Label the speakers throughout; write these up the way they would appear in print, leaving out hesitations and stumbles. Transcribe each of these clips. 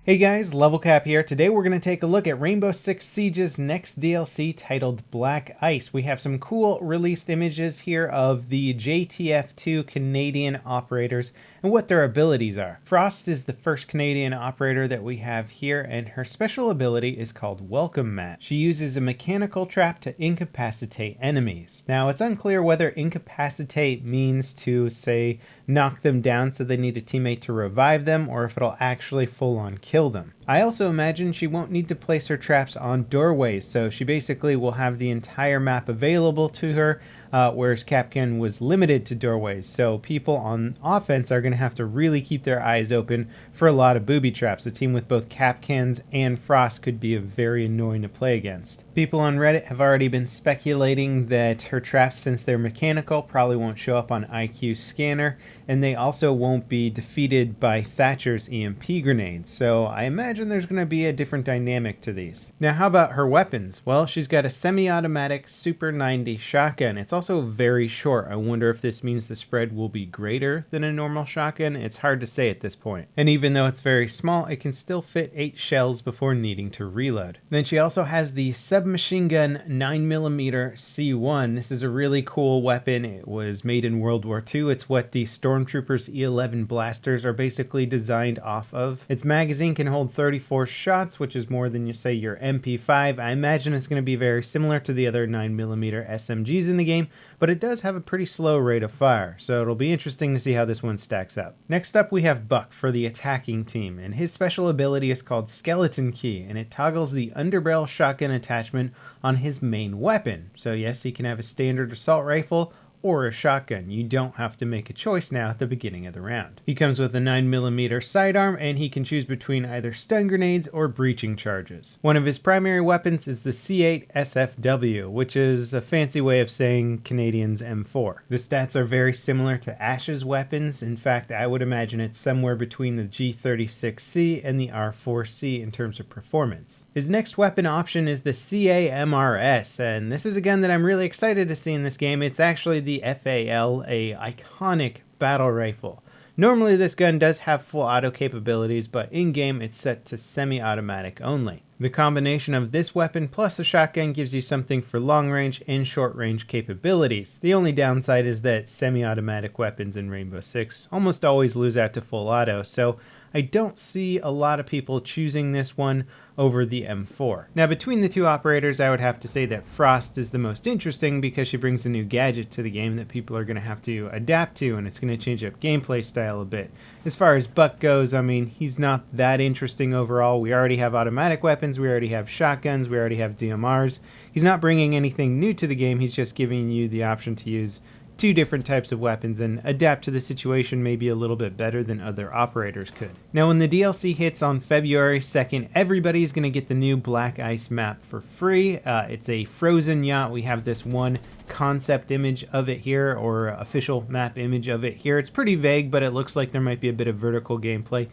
Speaker 1: Hey guys, Level Cap here. Today we're going to take a look at Rainbow Six Siege's next DLC titled Black Ice. We have some cool released images here of the JTF2 Canadian operators and what their abilities are. Frost is the first Canadian operator that we have here, and her special ability is called Welcome Mat. She uses a mechanical trap to incapacitate enemies. Now it's unclear whether incapacitate means to, say, knock them down so they need a teammate to revive them, or if it'll actually full on kill them. I also imagine she won't need to place her traps on doorways, so she basically will have the entire map available to her, whereas Kapkan was limited to doorways. So people on offense are going to have to really keep their eyes open for a lot of booby traps. A team with both Kapkans and Frost could be very annoying to play against. People on Reddit have already been speculating that her traps, since they're mechanical, probably won't show up on IQ scanner, and they also won't be defeated by Thatcher's EMP grenades. So I imagine there's going to be a different dynamic to these. Now, how about her weapons? Well, she's got a semi-automatic Super 90 shotgun. It's also very short. I wonder if this means the spread will be greater than a normal shotgun. It's hard to say at this point. And even though it's very small, it can still fit 8 shells before needing to reload. Then she also has the submachine gun 9mm C1. This is a really cool weapon. It was made in World War II. It's what the Stormtroopers E11 blasters are basically designed off of. Its magazine can hold 34 shots, which is more than, you say, your MP5. I imagine it's going to be very similar to the other 9mm SMGs in the game, but it does have a pretty slow rate of fire, so it'll be interesting to see how this one stacks up. Next up, we have Buck for the attacking team, and his special ability is called Skeleton Key, and it toggles the underbarrel shotgun attachment on his main weapon. So yes, he can have a standard assault rifle or a shotgun. You don't have to make a choice now at the beginning of the round. He comes with a 9mm sidearm, and he can choose between either stun grenades or breaching charges. One of his primary weapons is the C8 SFW, which is a fancy way of saying Canadian's M4. The stats are very similar to Ash's weapons. In fact, I would imagine it's somewhere between the G36C and the R4C in terms of performance. His next weapon option is the CAMRS, and this is a gun that I'm really excited to see in this game. It's actually the FAL, a iconic battle rifle. Normally this gun does have full auto capabilities, but in-game it's set to semi-automatic only. The combination of this weapon plus a shotgun gives you something for long range and short range capabilities. The only downside is that semi-automatic weapons in Rainbow Six almost always lose out to full auto, so I don't see a lot of people choosing this one over the M4. Now, between the two operators, I would have to say that Frost is the most interesting because she brings a new gadget to the game that people are going to have to adapt to, and it's going to change up gameplay style a bit. As far as Buck goes, I mean, he's not that interesting overall. We already have automatic weapons, we already have shotguns, we already have DMRs. He's not bringing anything new to the game, he's just giving you the option to use 2 different types of weapons and adapt to the situation maybe a little bit better than other operators could. Now, when the DLC hits on February 2nd, everybody's going to get the new Black Ice map for free. It's a frozen yacht. We have this one concept image of it here, or official map image of it here. It's pretty vague, but it looks like there might be a bit of vertical gameplay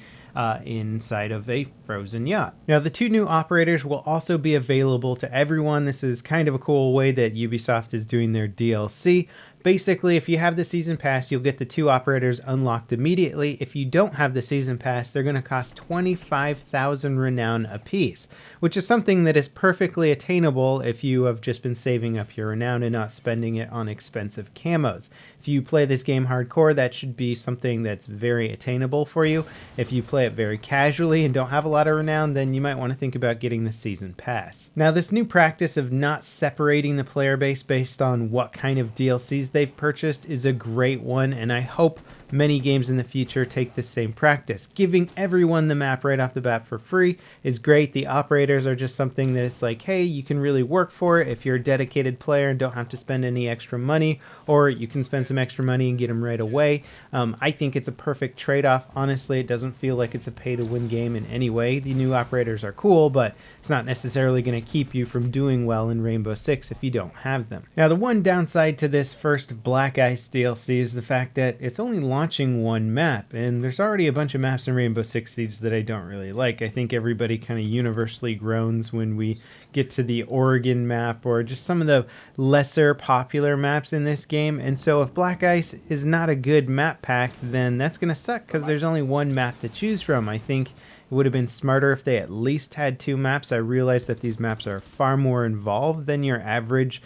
Speaker 1: inside of a frozen yacht. Now, the 2 new operators will also be available to everyone. This is kind of a cool way that Ubisoft is doing their DLC. Basically, if you have the season pass, you'll get the 2 operators unlocked immediately. If you don't have the season pass, they're going to cost 25,000 renown apiece, which is something that is perfectly attainable if you have just been saving up your renown and not spending it on expensive camos. If you play this game hardcore, that should be something that's very attainable for you. If you play it very casually and don't have a lot of renown, then you might want to think about getting the season pass. Now, this new practice of not separating the player base based on what kind of DLCs they've purchased is a great one, and I hope many games in the future take the same practice. Giving everyone the map right off the bat for free is great. The operators are just something that's like, hey, you can really work for it if you're a dedicated player and don't have to spend any extra money, or you can spend some extra money and get them right away. I think it's a perfect trade-off. Honestly, it doesn't feel like it's a pay-to-win game in any way. The new operators are cool, but it's not necessarily going to keep you from doing well in Rainbow Six if you don't have them. Now, the one downside to this first Black Ice DLC is the fact that it's only launching one map, and there's already a bunch of maps in Rainbow Six Siege that I don't really like. I think everybody kind of universally groans when we get to the Oregon map or just some of the lesser popular maps in this game, and so if Black Ice is not a good map pack, then that's going to suck because there's only one map to choose from. I think It would have been smarter if they at least had 2 maps. I realize that these maps are far more involved than your average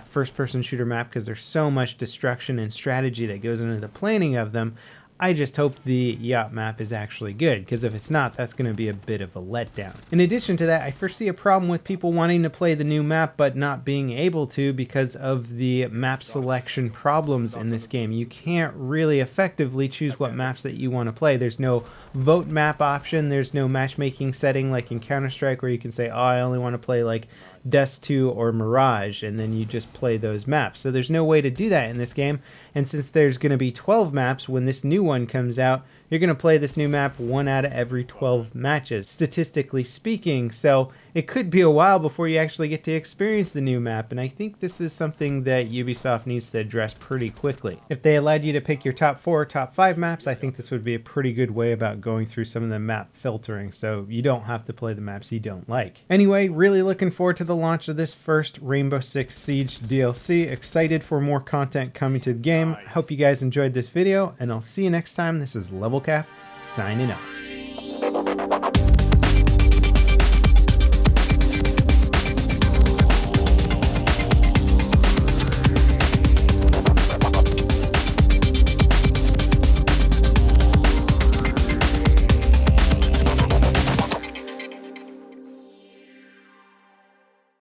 Speaker 1: first-person shooter map because there's so much destruction and strategy that goes into the planning of them. I just hope the yacht map is actually good, because if it's not, that's going to be a bit of a letdown. In addition to that, I foresee a problem with people wanting to play the new map but not being able to because of the map selection problems in this game. You can't really effectively choose what maps that you want to play. There's no vote map option. There's no matchmaking setting like in Counter-Strike where you can say, oh, I only want to play like Dust 2 or Mirage, and then you just play those maps. So there's no way to do that in this game, and since there's going to be 12 maps when this new one comes out, you're going to play this new map 1 out of every 12 matches, statistically speaking, so it could be a while before you actually get to experience the new map, and I think this is something that Ubisoft needs to address pretty quickly. If they allowed you to pick your top 4 or top 5 maps, I think this would be a pretty good way about going through some of the map filtering, so you don't have to play the maps you don't like. Anyway, really looking forward to the launch of this first Rainbow Six Siege DLC. Excited for more content coming to the game. I hope you guys enjoyed this video, and I'll see you next time. This is Levelcap, signing off.